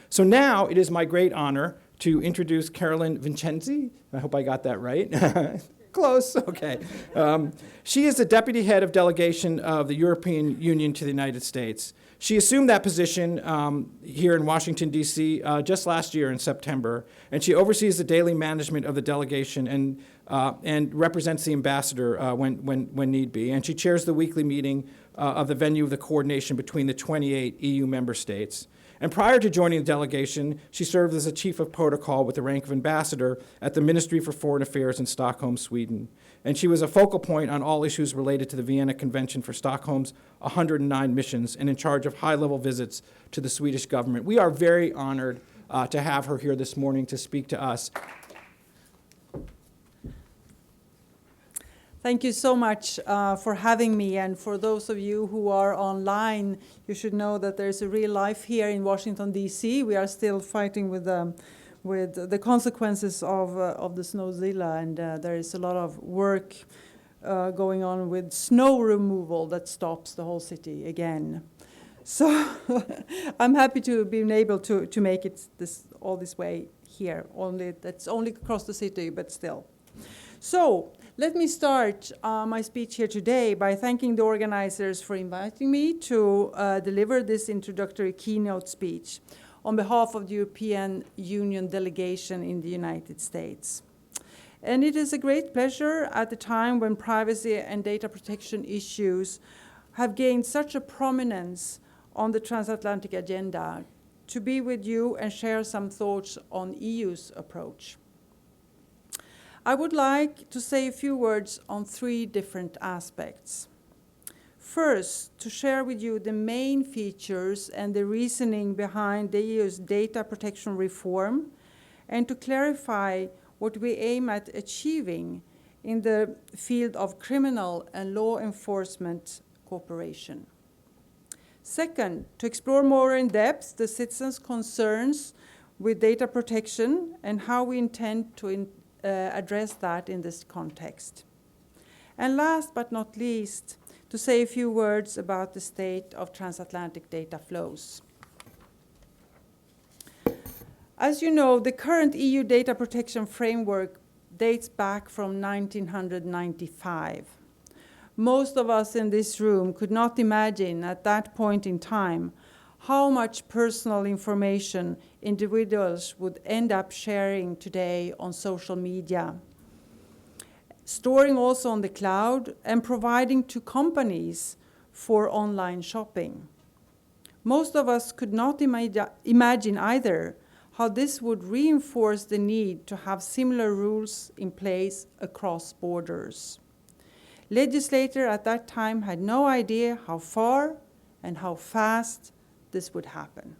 So now it is my great honor to introduce Carolyn Vincenzi. I hope I got that right. Close, okay. She is the deputy head of delegation of the European Union to the United States. She assumed that position here in Washington, D.C. Just last year in September, and she oversees the daily management of the delegation and represents the ambassador when need be. And she chairs the weekly meeting of the venue of the coordination between the 28 EU member states. And prior to joining the delegation, she served as a chief of protocol with the rank of ambassador at the Ministry for Foreign Affairs in Stockholm, Sweden. And she was a focal point on all issues related to the Vienna Convention for Stockholm's 109 missions and in charge of high-level visits to the Swedish government. We are very honored to have her here this morning to speak to us. Thank you so much for having me, and for those of you who are online, you should know that there's a real life here in Washington, D.C. We are still fighting with the consequences of the snowzilla, and there is a lot of work going on with snow removal that stops the whole city again. So I'm happy to be able to make it all this way here. That's only across the city, but still. So let me start my speech here today by thanking the organizers for inviting me to deliver this introductory keynote speech on behalf of the European Union delegation in the United States. And it is a great pleasure at the time when privacy and data protection issues have gained such a prominence on the transatlantic agenda to be with you and share some thoughts on EU's approach. I would like to say a few words on three different aspects. First, to share with you the main features and the reasoning behind the EU's data protection reform, and to clarify what we aim at achieving in the field of criminal and law enforcement cooperation. Second, to explore more in depth the citizens' concerns with data protection and how we intend to address that in this context. And last but not least, to say a few words about the state of transatlantic data flows. As you know, the current EU data protection framework dates back from 1995. Most of us in this room could not imagine at that point in time how much personal information individuals would end up sharing today on social media, storing also on the cloud, and providing to companies for online shopping. Most of us could not imagine either how this would reinforce the need to have similar rules in place across borders. Legislators at that time had no idea how far and how fast this would happen.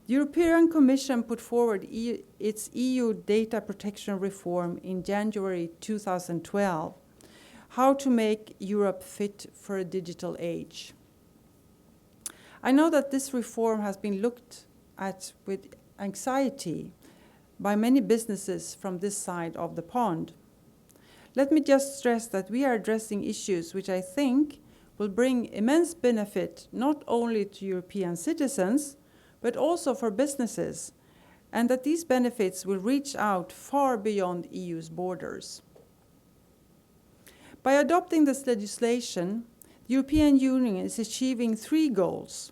The European Commission put forward its EU data protection reform in January 2012, how to make Europe fit for a digital age. I know that this reform has been looked at with anxiety by many businesses from this side of the pond. Let me just stress that we are addressing issues which I think will bring immense benefit not only to European citizens, but also for businesses, and that these benefits will reach out far beyond EU's borders. By adopting this legislation, the European Union is achieving three goals.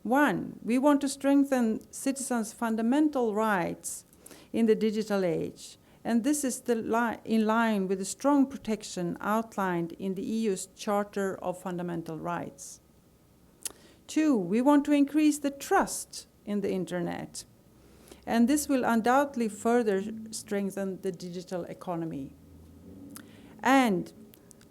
One, we want to strengthen citizens' fundamental rights in the digital age, and this is in line with the strong protection outlined in the EU's Charter of Fundamental Rights. Two, we want to increase the trust in the internet, and this will undoubtedly further strengthen the digital economy. And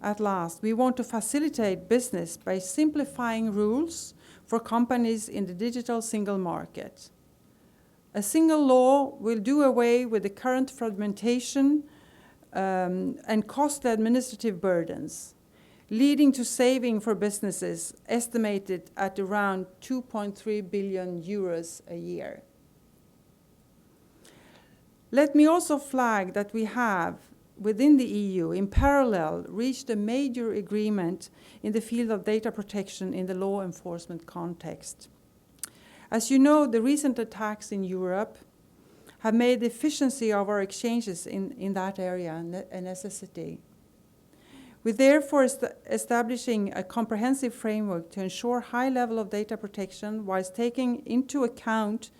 at last, we want to facilitate business by simplifying rules for companies in the digital single market. A single law will do away with the current fragmentation and costly administrative burdens, leading to saving for businesses estimated at around 2.3 billion euros a year. Let me also flag that we have, within the EU, in parallel, reached a major agreement in the field of data protection in the law enforcement context. As you know, the recent attacks in Europe have made the efficiency of our exchanges in that area a necessity. We're therefore establishing a comprehensive framework to ensure high level of data protection whilst taking into account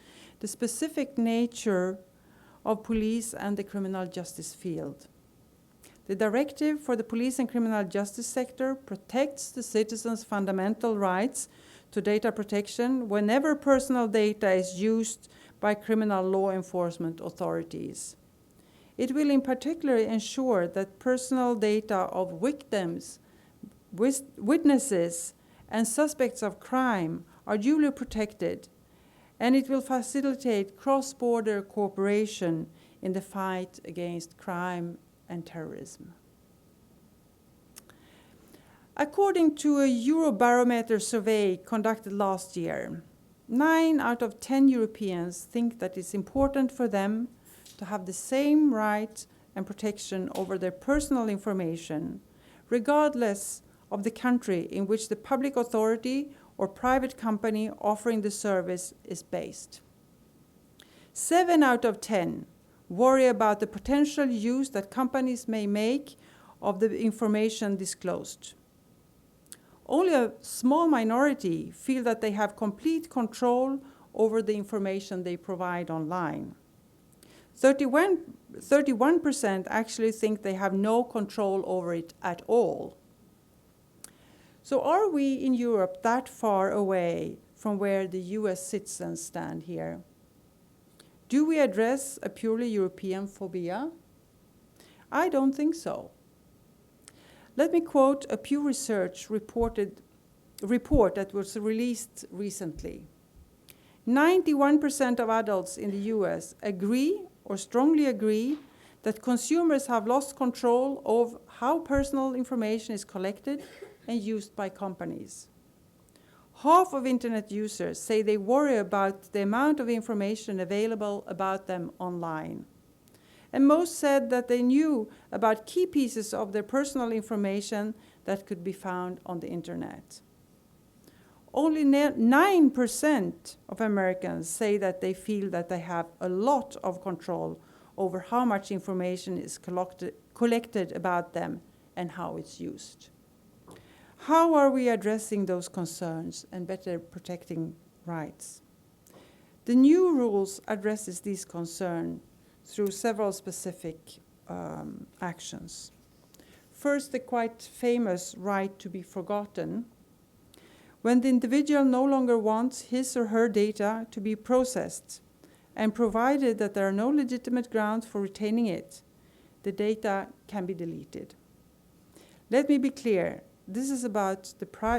the specific nature of police and the criminal justice field. The directive for the police and criminal justice sector protects the citizens' fundamental rights to data protection whenever personal data is used by criminal law enforcement authorities. It will in particular ensure that personal data of victims, witnesses, and suspects of crime are duly protected, and it will facilitate cross-border cooperation in the fight against crime and terrorism. According to a Eurobarometer survey conducted last year, 9 out of 10 Europeans think that it's important for them to have the same right and protection over their personal information, regardless of the country in which the public authority or private company offering the service is based. 7 out of 10 worry about the potential use that companies may make of the information disclosed. Only a small minority feel that they have complete control over the information they provide online. 31% actually think they have no control over it at all. So are we in Europe that far away from where the US citizens stand here? Do we address a purely European phobia? I don't think so. Let me quote a Pew Research report that was released recently. 91% of adults in the US agree or strongly agree that consumers have lost control of how personal information is collected and used by companies. Half of internet users say they worry about the amount of information available about them online. And most said that they knew about key pieces of their personal information that could be found on the internet. Only 9% of Americans say that they feel that they have a lot of control over how much information is collected about them and how it's used. How are we addressing those concerns and better protecting rights? The new rules addresses these concerns through several specific actions. First, the quite famous right to be forgotten. When the individual no longer wants his or her data to be processed, and provided that there are no legitimate grounds for retaining it, the data can be deleted. Let me be clear, this is about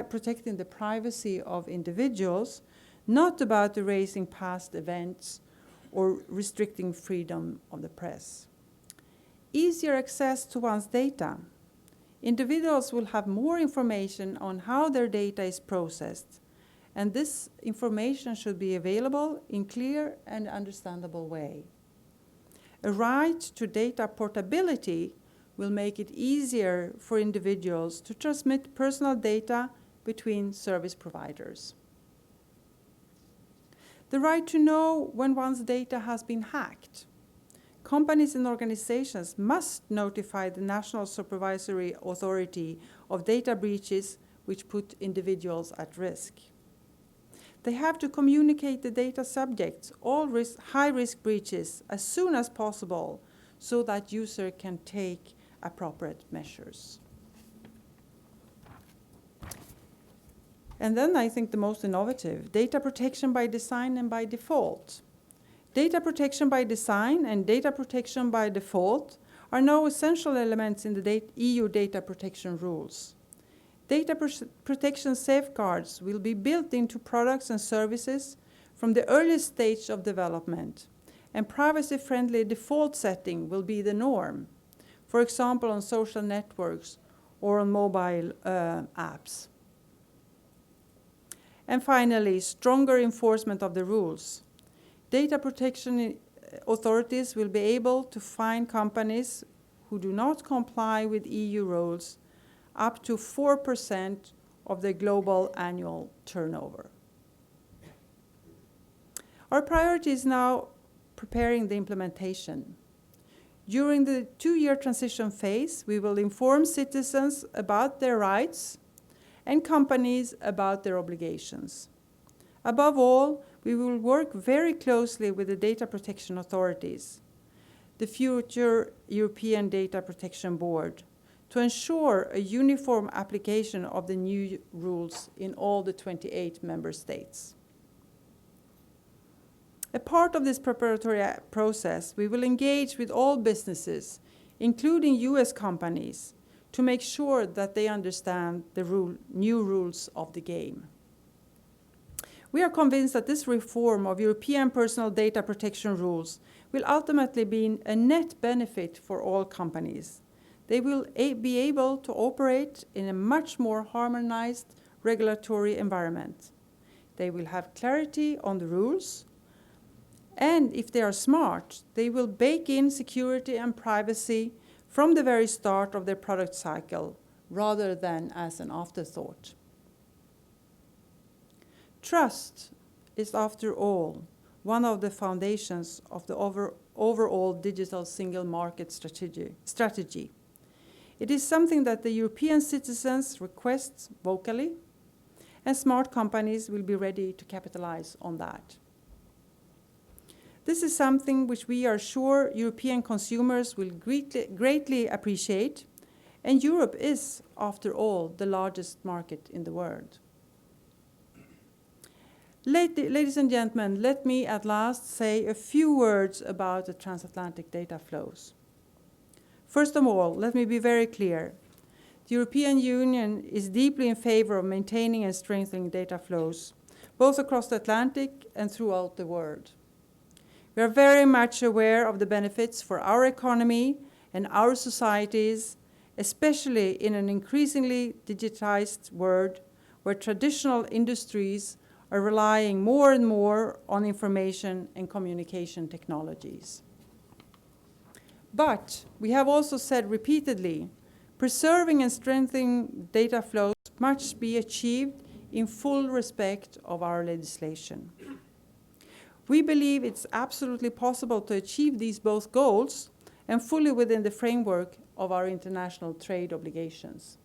protecting the privacy of individuals, not about erasing past events or restricting freedom of the press. Easier access to one's data. Individuals will have more information on how their data is processed, and this information should be available in clear and understandable way. A right to data portability will make it easier for individuals to transmit personal data between service providers. The right to know when one's data has been hacked. Companies and organizations must notify the National Supervisory Authority of data breaches which put individuals at risk. They have to communicate the data subjects, all high-risk breaches, as soon as possible so that user can take appropriate measures. And then I think the most innovative, data protection by design and by default. Data protection by design and data protection by default are now essential elements in the EU data protection rules. Data protection safeguards will be built into products and services from the earliest stage of development, and privacy-friendly default setting will be the norm, for example, on social networks or on mobile apps. And finally, stronger enforcement of the rules. Data protection authorities will be able to fine companies who do not comply with EU rules up to 4% of their global annual turnover. Our priority is now preparing the implementation. During the 2-year transition phase, we will inform citizens about their rights and companies about their obligations. Above all, we will work very closely with the data protection authorities, the future European Data Protection Board, to ensure a uniform application of the new rules in all the 28 member states. A part of this preparatory process, we will engage with all businesses, including US companies, to make sure that they understand the new rules of the game. We are convinced that this reform of European personal data protection rules will ultimately be a net benefit for all companies. They will be able to operate in a much more harmonized regulatory environment. They will have clarity on the rules, and if they are smart, they will bake in security and privacy from the very start of their product cycle, rather than as an afterthought. Trust is, after all, one of the foundations of the overall digital single market strategy. It is something that the European citizens request vocally, and smart companies will be ready to capitalize on that. This is something which we are sure European consumers will greatly appreciate, and Europe is, after all, the largest market in the world. Ladies and gentlemen, let me at last say a few words about the transatlantic data flows. First of all, let me be very clear. The European Union is deeply in favor of maintaining and strengthening data flows, both across the Atlantic and throughout the world. We are very much aware of the benefits for our economy and our societies, especially in an increasingly digitized world where traditional industries are relying more and more on information and communication technologies. But we have also said repeatedly, preserving and strengthening data flows must be achieved in full respect of our legislation. We believe it's absolutely possible to achieve these both goals and fully within the framework of our international trade obligations.